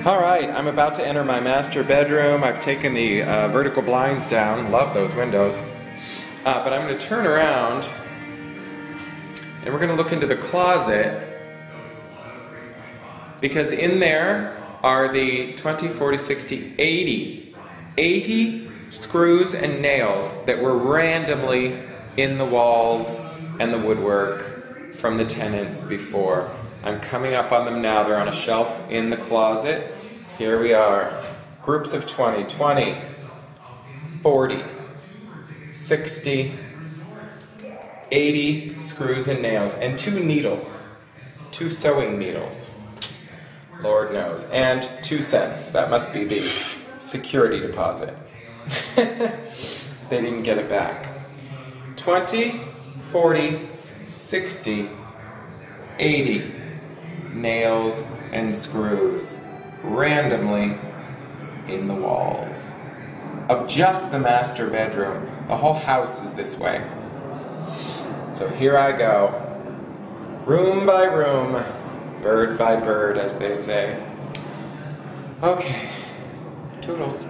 All right, I'm about to enter my master bedroom. I've taken the vertical blinds down. Love those windows. But I'm going to turn around and we're going to look into the closet because in there are the 20, 40, 60, 80 screws and nails that were randomly in the walls and the woodwork from the tenants before. I'm coming up on them now. They're on a shelf in the closet. Here we are. Groups of 20, 40, 60, 80 screws and nails, and 2 needles, 2 sewing needles, Lord knows, and 2 cents. That must be the security deposit. They didn't get it back. 20, 40, 60, 80 nails and screws randomly in the walls of just the master bedroom. The whole house is this way. So here I go, room by room, bird by bird, as they say. Okay, toodles.